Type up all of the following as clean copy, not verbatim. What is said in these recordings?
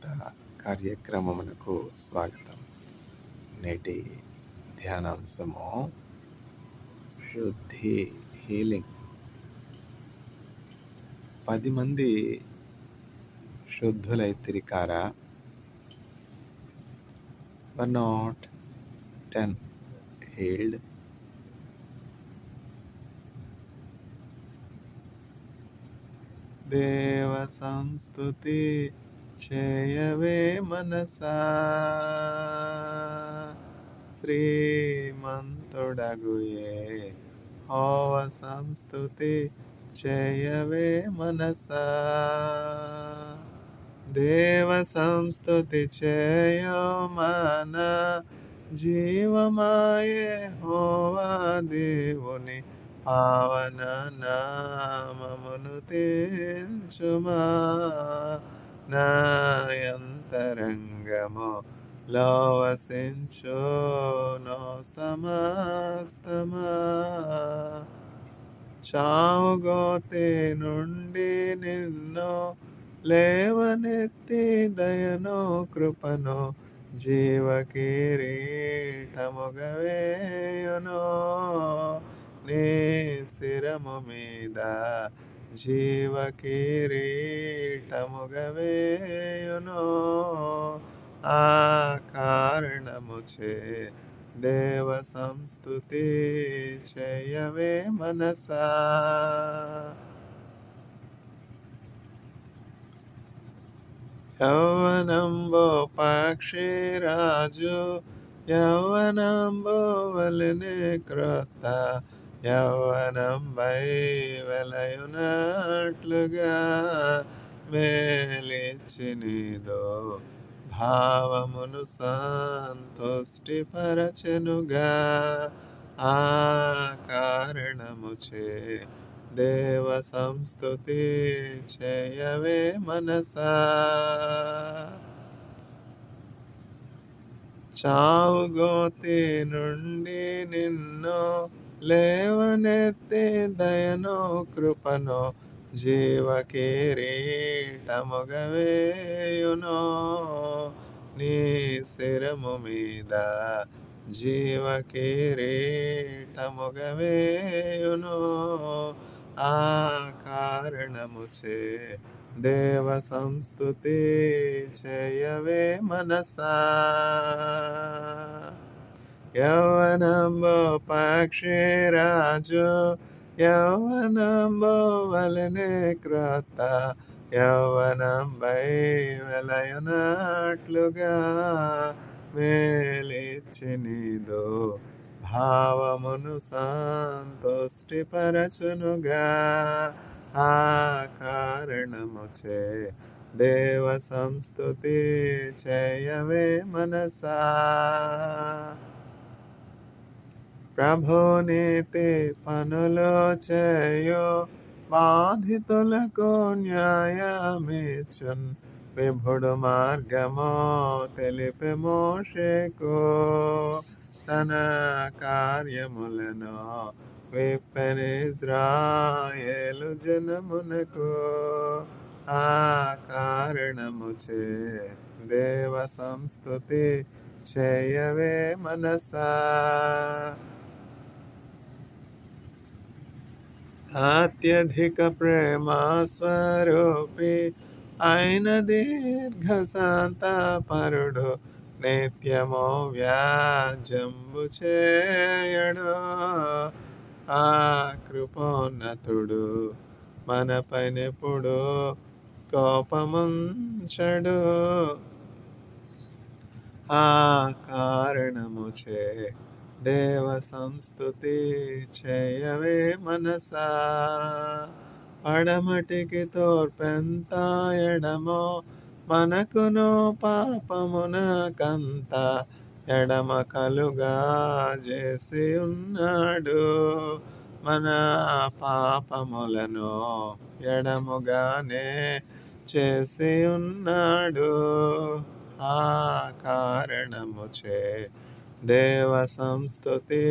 సువార్త కార్యక్రమమునకు స్వాగతం. నేటి ధ్యానాంశము శుద్ధి, హీలింగ్. 10 మంది శుద్ధులైతిరి కారా? Were not 10 healed? దేవ సంస్తుతి చేయవే మనసా, శ్రీమంతుడగు యెహోవ సంస్తుతి చేయవే మనసా. దేవ సంస్తుతి చేయో మన జీవమాయే యెహోవా దేవుని పావన నామమును తెంచుమా. నా యంతరంగము లోవసించును సమస్తమా. చావుగోతి నుండి నిన్ను లేవనెత్తి దయను కృపను జీవ కిరీటముగా వేయును. నీ శిరము మీద జీవ కిరీటముగా వేయును. ఆ కారణముచే దేవ సంస్తుతి చేయవే మనసా. యౌవనంబో పక్షిరాజు యౌవనంబో వలెనే క్రొత్త యౌవనంబై వెలయునట్లుగా మేలిచ్చి నీదో భావమును సంతుష్టిపరచెనుగా. ఆ కారణముచే దేవ సంస్తుతి చేయవే మనసా. చావుగోతి నుండి నిన్ను లేవనెత్తి దయను కృపను జీవ కిరీటముగా వేయును. నీ శిరము మీద జీవ కిరీటముగా వేయును. ఆ కారణముచే దేవ సంస్తుతి చేయవే మనసా. యౌవనంబో పక్షిరాజు యౌవనంబో వలెనే క్రొత్త యౌవనంబై వెలయునట్లుగా మేలిచ్చి నీదో భావమును సంతుష్టిపరచునుగా. ఆ కారణముచే దేవ సంస్తుతి చేయవే మనసా. ప్రభునీతి పనులు చేయు బాధితులకు న్యాయమిచ్చున్ విభుడు మార్గము తెలిపి మోషేకు. తన కార్యములను విప్పెని ఇశ్రాయేలు జనమునకు. ఆ కారణముచే దేవ సంస్తుతి చేయవే మనసా. అత్యధిక ప్రేమ స్వరూపి అయిన దీర్ఘ శాంతపరుడు నిత్యము వ్యాజ్యంబు చేయడు. ఆ కృపోన్నతుడు మనపైనెప్పుడు కోపముంచడు. ఆ కారణముచే దేవ సంస్తుతి చేయవే మనసా. పడమటికి తూర్పెంత ఎడమో మనకును పాపమునకంత ఎడమ కలుగా చేసి ఉన్నాడు. మన పాపములను ఎడముగానే చేసి ఉన్నాడు. ఆ కారణముచే దేవ సంస్తుతి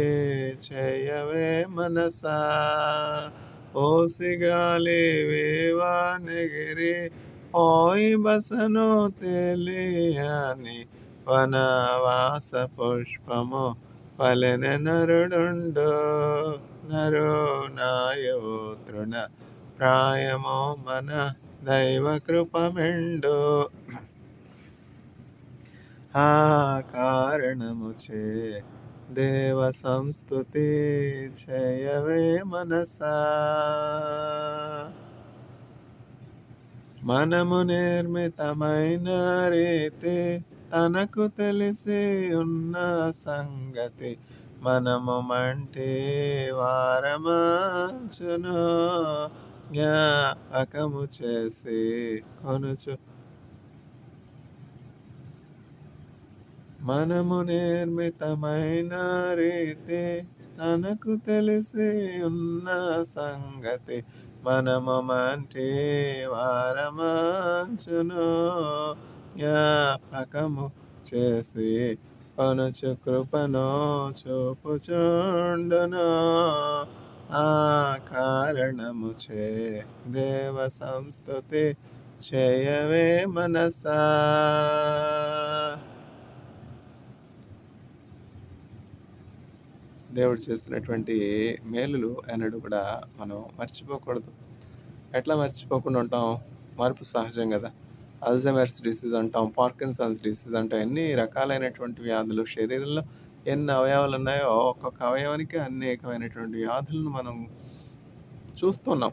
చేయవే మనసా. ఓసిగాలి వీవానగిరి ఓయి బసను తెలియని వనవాస పుష్పము వలెన నరుడుండు నరునాయో తృణ ప్రాయమో మన దైవ కృపమెండు. ఆ కారణముచే దేవ సంస్తుతి చేయవే మనసా. మనము నిర్మితమైన రీతి తనకు తెలిసి ఉన్న సంగతి మనము మంటి వారమాచును జ్ఞాపకము చేసి కొనుచు. మనము నిర్మితమైన రీతి తనకు తెలిసి ఉన్న సంగతి మనము మంటి వారమాచును జ్ఞాపకము చేసి కొనుచు కృపను చూపుచుండును. ఆ కారణము చే దేవ సంస్తుతి చేయవే మనసా. దేవుడు చేసినటువంటి మేలులు అన్నడు కూడా మనం మర్చిపోకూడదు. ఎట్లా మర్చిపోకుండా ఉంటాం? మార్పు సహజం కదా. అల్జైమర్స్ డిసీజ్ అంటాం, పార్కిన్సన్స్ డిసీజ్ అంటాం, ఎన్ని రకాలైనటువంటి వ్యాధులు, శరీరంలో ఎన్ని అవయవాలు ఉన్నాయో ఒక్కొక్క అవయవానికి అనేకమైనటువంటి వ్యాధులను మనం చూస్తున్నాం.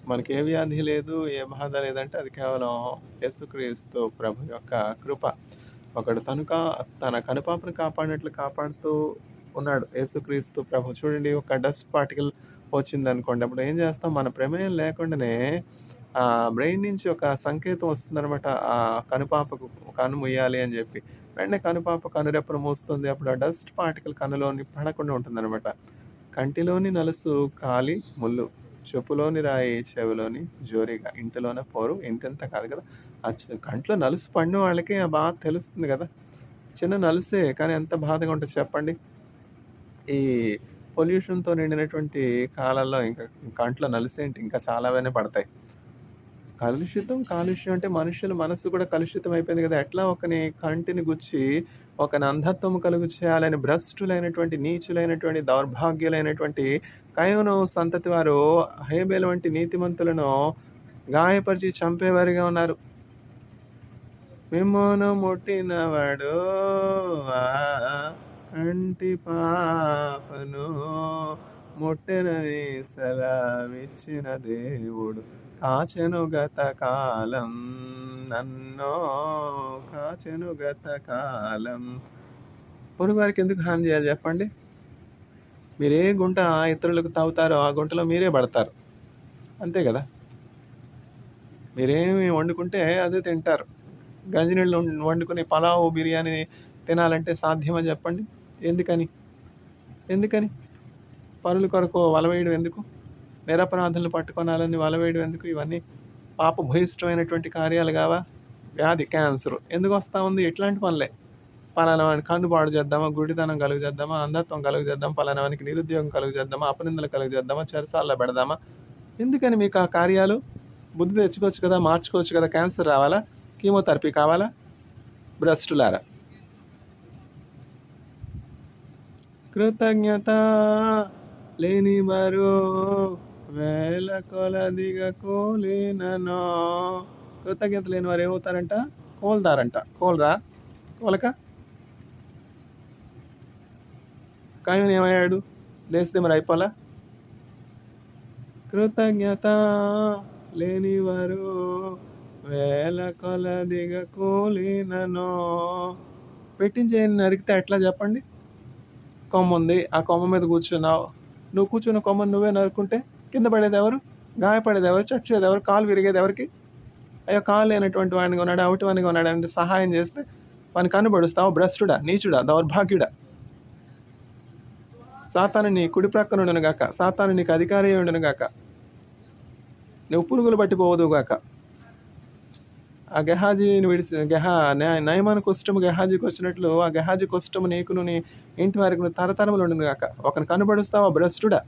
మనకి ఏ వ్యాధి లేదు, ఏ బాధ లేదంటే అది కేవలం యేసుక్రీస్తు ప్రభు యొక్క కృప. ఒకడు తన కనుపాపను కాపాడినట్లు కాపాడుతూ ఉన్నాడు యేసుక్రీస్తు ప్రభు. చూడండి, ఒక డస్ట్ పార్టికల్ వచ్చింది అనుకోండి, అప్పుడు ఏం చేస్తాం? మన ప్రమేయం లేకుండానే ఆ బ్రెయిన్ నుంచి ఒక సంకేతం వస్తుందనమాట. ఆ కనుపాపకు కన్ను ముయ్యాలి అని చెప్పి వెంటనే కనుపాప కనురెప్పను మూస్తుంది. అప్పుడు ఆ డస్ట్ పార్టికల్ కన్నులోని పడకుండా ఉంటుందన్నమాట. కంటిలోని నలుసు కాలి ముళ్ళు, చెప్పులోని రాయి చెవిలోని జోరిగా, ఇంటిలోనే పోరు ఇంతెంత కాదు కదా. ఆ కంట్లో నలుసు పడిన వాళ్ళకి ఆ బాధ తెలుస్తుంది కదా. చిన్న నలుసే కానీ ఎంత బాధగా ఉంటుంది చెప్పండి. ఈ పొల్యూషన్తో నిండినటువంటి కాలాల్లో ఇంకా కంట్లో నలిసేంటి, ఇంకా చాలానే పడతాయి. కాలుష్యం అంటే మనుషుల మనసు కూడా కలుషితం అయిపోయింది కదా. ఎట్లా ఒకని కంటిని గుచ్చి ఒకని అంధత్వం కలుగు చేయాలని భ్రష్టులైనటువంటి, నీచులైనటువంటి, దౌర్భాగ్యులైనటువంటి కయను సంతతి వారు హేబేలు వంటి నీతిమంతులను గాయపరిచి చంపేవారిగా ఉన్నారు. మిమ్మును ముట్టినవాడు కంటి పాపను ముట్టెనని సెలవిచ్చిన దేవుడు కాచెను గత కాలం, నన్నో కాచెను గత కాలం. పొరుగు వారికి ఎందుకు హాని చేయాలి చెప్పండి? మీరే గుంట ఇతరులకు తాగుతారో ఆ గుంటలో మీరే పడతారు, అంతే కదా. మీరేమి వండుకుంటే అదే తింటారు. గంజినీళ్ళు వండుకొని పలావు బిర్యానీ తినాలంటే సాధ్యమా చెప్పండి? ఎందుకని పనుల కొరకు వలవేయడం ఎందుకు? నిరపరాధులను పట్టుకొనాలని వలవేయడం ఎందుకు? ఇవన్నీ పాపభూయిష్టమైనటువంటి కార్యాలు కావా? వ్యాధి, క్యాన్సర్ ఎందుకు వస్తూ ఉంది? ఇట్లాంటి పనులే. పలానా వానికి కన్ను పాడు చేద్దామా, గుడితనం కలుగు చేద్దామా, అంధత్వం కలుగు చేద్దామా, పలానా వానికి నిరుద్యోగం కలుగు చేద్దామా, అపనిందలు కలుగు చేద్దామా, చెరసాల్లో పెడదామా? ఎందుకని మీకు ఆ కార్యాలు? బుద్ధి తెచ్చుకోవచ్చు కదా, మార్చుకోవచ్చు కదా. క్యాన్సర్ రావాలా? కీమోథెరపీ కావాలా? భ్రష్టులారా. కృతజ్ఞత లేని వారు వేల కొలదిగా కోలిననో. కృతజ్ఞత లేని వారు ఏమవుతారంట? కోల్తారంట. కోల్రా కోలక. కాయని ఏమయ్యాడు? దేశదే మరి అయిపోలా. కృతజ్ఞత లేని వారు వేల కొలదిగా కోలిననో. పెట్టించే నరికితే ఎట్లా చెప్పండి? కొమ్మ ఉంది, ఆ కొమ్మ మీద కూర్చున్నావు. నువ్వు కూర్చున్న కొమ్మను నువ్వే నరుక్కుంటే కింద పడేది ఎవరు? గాయపడేది ఎవరు? చచ్చేది ఎవరు? కాలు విరిగేది ఎవరికి? అయ్యో, కాలు లేనటువంటి వాడిని కొన్నాడు, అవుటి వాడిని కొన్నాడు అంటే సహాయం చేస్తే వాని కనుబడుస్తావు? భ్రష్టుడా, నీచుడా, దౌర్భాగ్యుడా. సాతాను నీ కుడి ప్రక్కన ఉండను గాక, సాతాను నీకు అధికారి ఉండను గాక, నువ్వు పురుగులు పట్టిపోవదు గాక. ఆ గెహాజీని నయమాను కుష్టము గెహాజీకి వచ్చినట్లు ఆ గెహాజీ కుష్టము నీకును నీ ఇంటి వారికి తరతరములు ఉండను గాక. ఒకని కనబడుస్తావా? భ్రష్టుడా.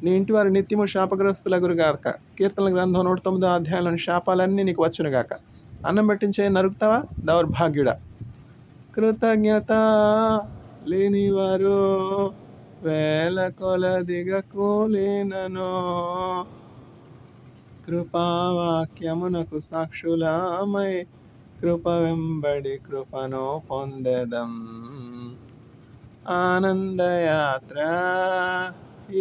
నీ ఇంటి వారు నిత్యము శాపగ్రస్తులగురుగాక. కీర్తనల గ్రంథం 109 అధ్యాయంలోని శాపాలన్నీ నీకు వచ్చునుగాక. అన్నం పెట్టించే నరుకుతావా దౌర్భాగ్యుడా. కృతజ్ఞత లేనివారు వేల కొలదిగా కూలినను, కృపావాక్యమునకు సాక్షులామై కృప వెంబడి కృపను పొందెదం. ఆనందయాత్ర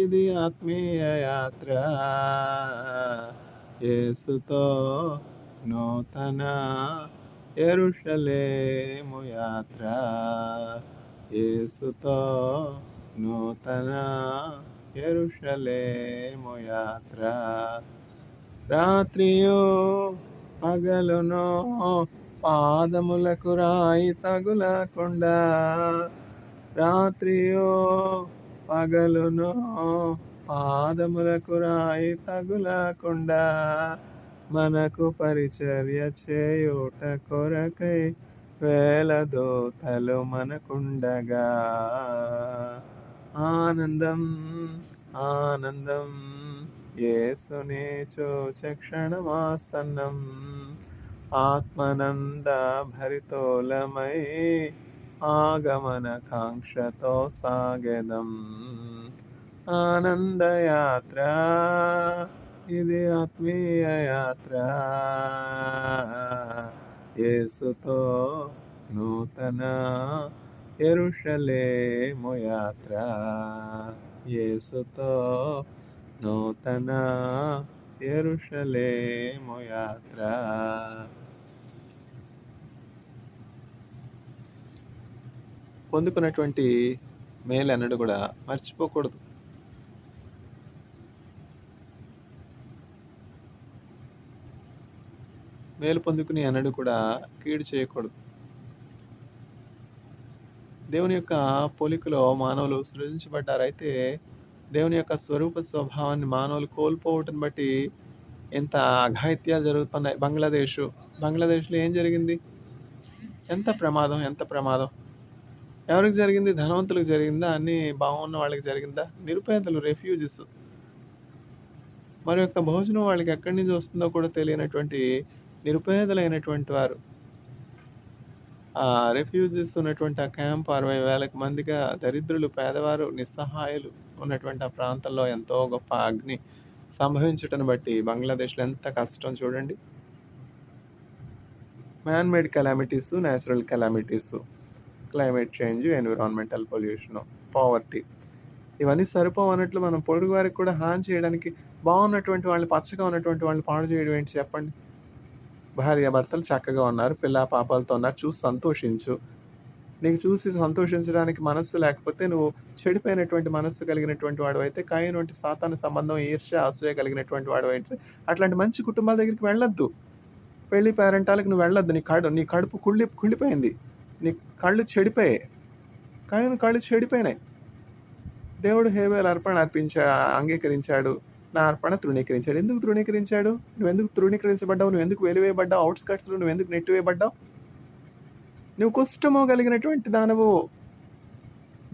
ఇది ఆత్మీయ యాత్ర, యేసుతో నూతన యెరూషలేము యాత్ర, యేసుతో నూతన యెరూషలేము యాత్ర. రాత్రియో పగలునో పాదములకు రాయి తగులకుండా, రాత్రియో పగలునో పాదములకు రాయి తగులకుండా, మనకు పరిచర్య చేయుట కొరకై వేల దూతలు మనకుండగా. ఆనందం ఆనందం యేసుని చూచే క్షణమాసన్నం, ఆత్మనంద భరితోలమై ఆగమన కాంక్షతో సాగెదం. ఆనందయాత్ర ఇది ఆత్మీయ యాత్ర, యేసుతో నూతన యెరూషలేము యాత్ర, యేసుతో నూతన యెరూషలేము యాత్ర. పొందుకున్నటువంటి మేలు అన్నడు కూడా మర్చిపోకూడదు. మేలు పొందుకుని అన్నడు కూడా కీడు చేయకూడదు. దేవుని యొక్క పోలికలో మానవులు సృజించబడ్డారు. అయితే దేవుని యొక్క స్వరూప స్వభావాన్ని మానవులు కోల్పోవటం బట్టి ఎంత అఘాయిత్యాలు జరుగుతున్నాయి. బంగ్లాదేశ్లో ఏం జరిగింది? ఎంత ప్రమాదం. ఎవరికి జరిగింది? ధనవంతులకు జరిగిందా? అన్నీ బాగున్న వాళ్ళకి జరిగిందా? నిరుపేదలు, రెఫ్యూజీస్, మరి యొక్క భోజనం వాళ్ళకి ఎక్కడి నుంచి వస్తుందో కూడా తెలియనటువంటి నిరుపేదలైనటువంటి వారు, ఆ రెఫ్యూజీస్ ఉన్నటువంటి ఆ క్యాంప్ 60,000 మందిగా దరిద్రులు, పేదవారు, నిస్సహాయులు ఉన్నటువంటి ఆ ప్రాంతంలో ఎంతో గొప్ప అగ్ని సంభవించటను బట్టి బంగ్లాదేశ్లో ఎంత కష్టం చూడండి. Man made calamities, natural calamities, climate change, environmental pollution, poverty, ఇవన్నీ సరిపోవన్నట్లు మనం పొరుగు వారికి కూడా హాని చేయడానికి, బాగున్నటువంటి వాళ్ళని, పచ్చగా ఉన్నటువంటి వాళ్ళని పాడు చేయడం ఏంటి చెప్పండి? భార్య భర్తలు చక్కగా ఉన్నారు, పిల్ల పాపాలతో ఉన్నారు, చూసి సంతోషించు. నీకు చూసి సంతోషించడానికి మనస్సు లేకపోతే నువ్వు చెడిపోయినటువంటి మనస్సు కలిగినటువంటి వాడు అయితే, కాయను వంటి సాతాను సంబంధం, ఈర్ష్య, అసూయ కలిగినటువంటి వాడు అయితే అట్లాంటి మంచి కుటుంబాల దగ్గరికి వెళ్ళొద్దు. పెళ్లి పేరెంటాలకు నువ్వు వెళ్ళొద్దు. నీ కడుపు కుళ్ళిపోయింది, నీ కళ్ళు చెడిపోయాయి, కాయను కళ్ళు చెడిపోయినాయి. దేవుడు హేబేలు అర్పణ అంగీకరించాడు, నా అర్పణ తృణీకరించాడు. ఎందుకు తృణీకరించాడు? నువ్వెందుకు తృణీకరించబడ్డావు? నువ్వెందుకు వెలివేయబడ్డావు? అవుట్స్కట్స్లో నువ్వెందుకు నెట్టివేయబడ్డావు? నువ్వు కుష్టము కలిగినటువంటి దానవు,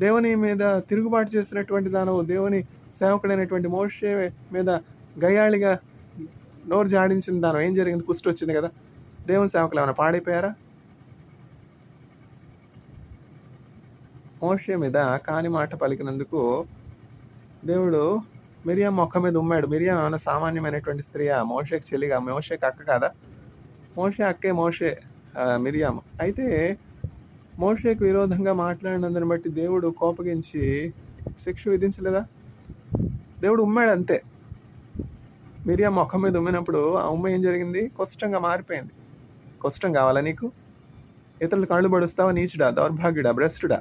దేవుని మీద తిరుగుబాటు చేసినటువంటి దానవు, దేవుని సేవకుడైనటువంటి మోషే మీద గయ్యాళిగా నోరు జాడించిన దానవు. ఏం జరిగింది? కుష్టి వచ్చింది కదా. దేవుని సేవకులు ఏమైనా పాడైపోయారా? మోషే మీద కాని మాట పలికినందుకు దేవుడు మిరియాం మొక్క మీద ఉమ్మాడు. మిరియాం ఏమైనా సామాన్యమైనటువంటి స్త్రీయా? మోషేకి చెల్లిగా? మోషేకి అక్క కాదా? మోషే అక్కే, మిరియాం. అయితే మోషేకు విరోధంగా మాట్లాడినందుని బట్టి దేవుడు కోపగించి శిక్ష విధించలేదా? దేవుడు ఉమ్మాడు అంతే. మిరియాం మొక్క మీద ఉమ్మినప్పుడు ఆ ఉమ్మ ఏం జరిగింది? కుష్టంగా మారిపోయింది. కుష్టం కావాలా నీకు? ఇతరులు కళ్ళు పడుస్తావా? నీచుడా, దౌర్భాగ్యుడా, భ్రష్టుడా?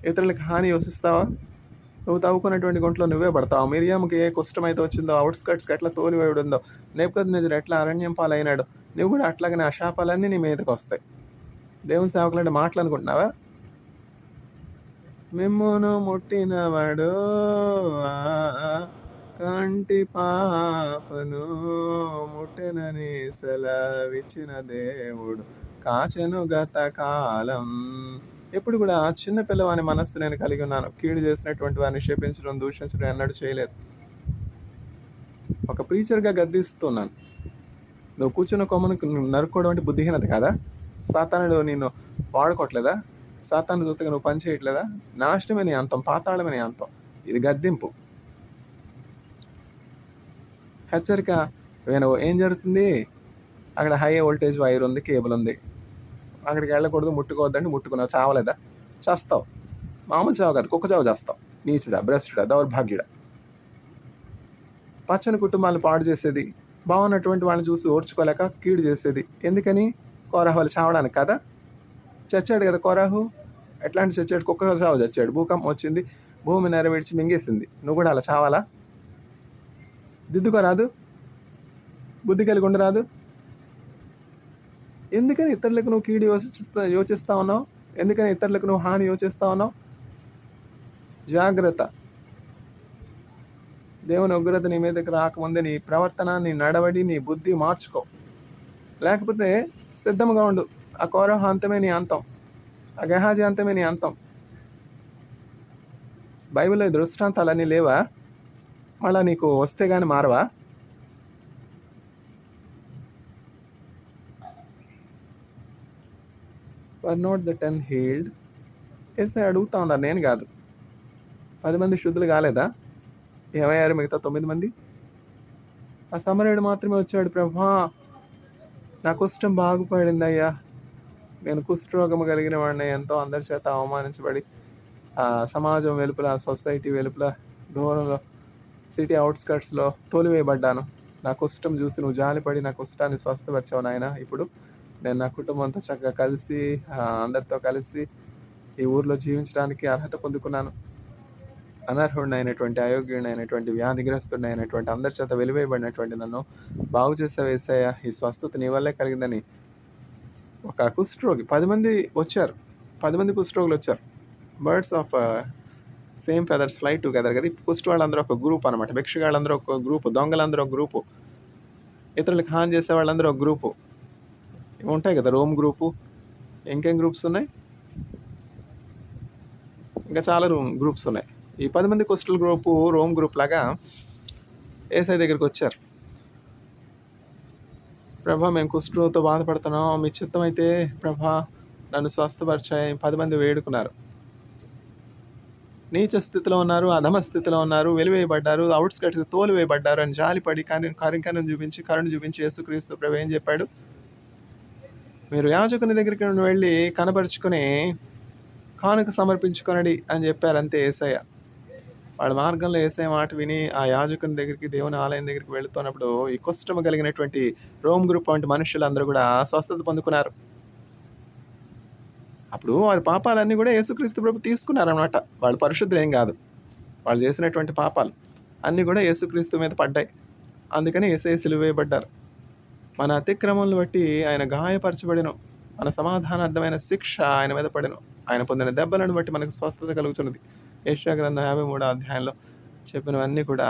ఇతరులకు హాని యోసిస్తావా? నువ్వు తవ్వుకున్నటువంటి గుంట్లో నువ్వే పడతావు. మిరియాముకి ఏ కుష్టమైతే వచ్చిందో, అవుట్స్కట్స్కి ఎట్లా తోలివేయడు ఉందో, నెబుకద్నెజరు ఎట్లా అరణ్యం పాలైనాడు, నువ్వు కూడా అట్లాగనే ఆ శాపాలన్నీ నీ మీదకి వస్తాయి. దేవుని సేవకులంటే మాటలు అనుకుంటున్నావా? మిమ్మును ముట్టినవాడు కంటి పాపను ముట్టెనని సెలవిచ్చిన దేవుడు, కాచెను గత కాలం ఎప్పుడు కూడా చిన్న పిల్లవాని మనస్సు నేను కలిగి ఉన్నాను. కీడు చేసినటువంటి వారిని శపించడం, దూషించడం ఎన్నడూ చేయలేదు. ఒక ప్రీచర్గా గద్దిస్తున్నాను. నువ్వు కూర్చున్న కొమ్మను నరుక్కోవడం అంటే బుద్ధిహీనత కాదా? సాతానుడు నిన్ను వాడుకోవట్లేదా? సాతాను దూతగా నువ్వు పని చేయట్లేదా? నాశనమే నీ అంతం, పాతాళమే నీ అంతం. ఇది గద్దింపు, హెచ్చరిక. ఏం జరుగుతుంది? అక్కడ హై వోల్టేజ్ వైర్ ఉంది, కేబుల్ ఉంది, అక్కడికి వెళ్ళకూడదు, ముట్టుకోవద్దంటే ముట్టుకున్నావు, చావలేదా? చేస్తావు. మామూలు చావు కాదు, కుక్క చావు చేస్తావు. నీచుడా, భ్రష్టుడా, దౌర్భాగ్యుడా. పచ్చని కుటుంబాలను పాడు చేసేది, బాగున్నటువంటి వాళ్ళని చూసి ఓర్చుకోలేక కీడు చేసేది. ఎందుకని? కోరాహు వాళ్ళు చావడానికి కదా. చచ్చాడు కదా కోరాహు. ఎట్లాంటి చచ్చాడు? కుక్క చావు చచ్చాడు. భూకంపం వచ్చింది, భూమి నెరవేర్చి మింగేసింది. నువ్వు కూడా అలా చావాలా? దిద్దుకోరాదు? బుద్ధి కలిగి ఉండరాదు? ఎందుకని ఇతరులకు నువ్వు కీడు యోచిస్తా ఉన్నావు? ఎందుకని ఇతరులకు నువ్వు హాని యోచిస్తా ఉన్నావు? జాగ్రత్త. దేవుని ఉగ్రత నీ మీదకి రాకముందే నీ ప్రవర్తన, నీ నడవడి, నీ బుద్ధి మార్చుకో. లేకపోతే సిద్ధంగా ఉండు. ఆ కోరహ అంతమే నీ అంతం, ఆ గెహాజీ అంతమే నీ అంతం. బైబిల్లో దృష్టాంతాలన్నీ లేవా? మళ్ళా నీకు వస్తే కానీ మారవా? Were not the 10 healed. ఏసై అడుగుతా ఉన్నారు, నేను కాదు. 10 మంది శుద్ధులు కాలేదా? ఏమయ్యారు మిగతా 9 మంది? ఆ సమరయుడు మాత్రమే వచ్చాడు. ప్రభా, నా కుష్టం బాగుపడింది అయ్యా, నేను కుష్ఠరోగము కలిగిన వాడిని, ఎంతో అందరి చేత అవమానించబడి ఆ సమాజం వెలుపల, సొసైటీ వెలుపల, దూరంలో, సిటీ అవుట్స్కట్స్లో తోలివేయబడ్డాను. నా కుష్టం చూసి నువ్వు జాలిపడి నా కుష్టాన్ని స్వస్థపరిచావు నాయన. ఇప్పుడు నేను నా కుటుంబంతో చక్కగా కలిసి, అందరితో కలిసి ఈ ఊర్లో జీవించడానికి అర్హత పొందుకున్నాను. అనర్హుడినైనటువంటి, అయోగ్యుడినైనటువంటి, వ్యాధిగ్రస్తుడినైనటువంటి, అందరి చేత వెలివేయబడినటువంటి నన్ను బాగు చేసే వేసయ్యా. ఈ స్వస్థత నీ వల్లే కలిగిందని ఒక కుష్ఠరోగి, 10 మంది వచ్చారు. 10 మంది కుష్ఠరోగులు వచ్చారు. Birds of same feathers fly together కదా. కుష్టి వాళ్ళందరూ ఒక గ్రూప్ అనమాట. భిక్షగాళ్ళందరూ ఒక గ్రూపు, దొంగలందరూ ఒక గ్రూపు, ఇతరులకు హాని చేసే వాళ్ళందరూ ఒక గ్రూపు. ఇవి ఉంటాయి కదా, రోమ్ గ్రూపు. ఇంకేం గ్రూప్స్ ఉన్నాయి? ఇంకా చాలా గ్రూప్స్ ఉన్నాయి. ఈ 10 మంది కుష్ఠుల గ్రూపు రోమ్ గ్రూప్ లాగా ఏసై దగ్గరికి వచ్చారు. ప్రభా, మేము కుష్ఠరోగంతో బాధపడుతున్నాం, మీ చిత్తం అయితే ప్రభా నన్ను స్వస్థపరిచాయి. 10 మంది వేడుకున్నారు. నీచ స్థితిలో ఉన్నారు, అధమ స్థితిలో ఉన్నారు, వెలివేయబడ్డారు, అవుట్స్కట్స్ తోలివేయబడ్డారు అని జాలిపడి కరుణ చూపించి యేసుక్రీస్తు ప్రభు ఏం చెప్పాడు? మీరు యాజకుని దగ్గరికి వెళ్ళి కనపరుచుకొని కానుక సమర్పించుకొనడి అని చెప్పారు. అంతే యేసయ్య. వాళ్ళ మార్గంలో యేసయ్య మాట విని ఆ యాజకుని దగ్గరికి, దేవుని ఆలయం దగ్గరికి వెళుతున్నప్పుడు ఈ కుష్ఠము కలిగినటువంటి రోమ్ గ్రూప్ వంటి మనుషులందరూ కూడా స్వస్థత పొందుకున్నారు. అప్పుడు వారి పాపాలన్నీ కూడా యేసుక్రీస్తు ప్రభు తీసుకున్నారనమాట. వాళ్ళు పరిశుద్ధులు ఏం కాదు. వాళ్ళు చేసినటువంటి పాపాలు అన్నీ కూడా యేసుక్రీస్తు మీద పడ్డాయి. అందుకని యేసయ్య సిలువ వేయబడ్డారు. మన అతిక్రమలను బట్టి ఆయన గాయపరచబడిన, మన సమాధానార్థమైన శిక్ష ఆయన మీద పడెను. ఆయన పొందిన దెబ్బలను బట్టి మనకు స్వస్థత కలుగుతున్నది. యెషయా గ్రంథం 53వ అధ్యాయంలో చెప్పినవన్నీ కూడా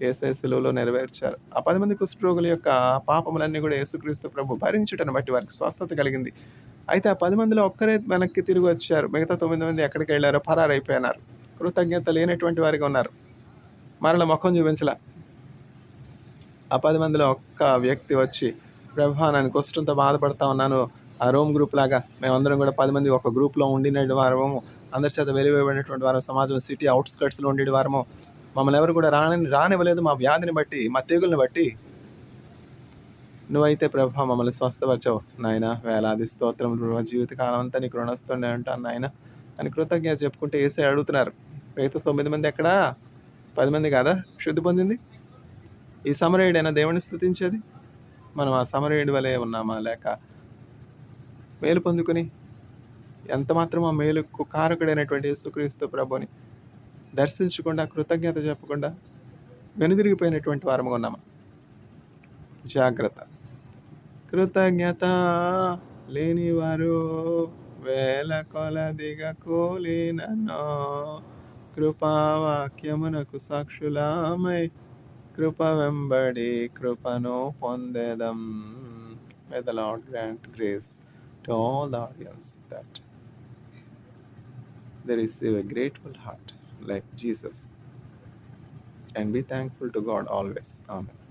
యేసయ్య సిలువలో నెరవేర్చారు. ఆ 10 మంది కుష్ఠరోగుల యొక్క పాపములన్నీ కూడా యేసుక్రీస్తు ప్రభు భరించుటను బట్టి వారికి స్వస్థత కలిగింది. అయితే ఆ 10 మందిలో ఒక్కరే వెనక్కి తిరిగి వచ్చారు. మిగతా 9 మంది ఎక్కడికి వెళ్ళారో పరారైపోయినారు. కృతజ్ఞత లేనటువంటి వారిగా ఉన్నారు. మరల ముఖం చూపించలా. ఆ 10 మందిలో ఒక్క వ్యక్తి వచ్చి, ప్రభా, నేను కుష్ఠంతో బాధపడతా ఉన్నాను. ఆ రోమ్ గ్రూప్ లాగా మేమందరం కూడా 10 మంది ఒక గ్రూప్లో ఉండిన వారము, అందరి చేత వెలివేయబడినటువంటి వారు, సమాజం సిటీ అవుట్స్కట్స్లో ఉండే వారము, మమ్మల్ని ఎవరు కూడా రానివ్వలేదు. మా వ్యాధిని బట్టి, మా తెగుల్ని బట్టి నువ్వైతే ప్రభా మమ్మల్ని స్వస్థపరచావు నాయన. వేలాది స్తోత్రములు ప్రభా, జీవితకాలం అంతా నీకు రుణస్తుండే అంటాను నాయన అని కృతజ్ఞత చెప్పుకుంటే యేసయ్య అడుగుతున్నారు. మిగతా 9 మంది ఎక్కడా? 10 మంది కాదా శుద్ధి పొందింది? ఈ సమరయుడైన దేవుని స్తుతించేది? మనం ఆ సమరయుడి వలె ఉన్నామా? లేక మేలు పొందుకుని ఎంత మాత్రం ఆ మేలుకు కారకుడైనటువంటి యేసుక్రీస్తు ప్రభుని దర్శించకుండా, కృతజ్ఞత చెప్పకుండా వెనుదిరిగిపోయినటువంటి వారముగా ఉన్నామా? జాగ్రత్త. కృతజ్ఞత లేని వారు వేల కొలదిగా కూలినను, కృపావాక్యమునకు సాక్షులామై కృప వెంబడి కృపను పొందేదం. May the Lord grant grace to all the audience that they receive a grateful heart like Jesus. And be thankful to God always. Amen.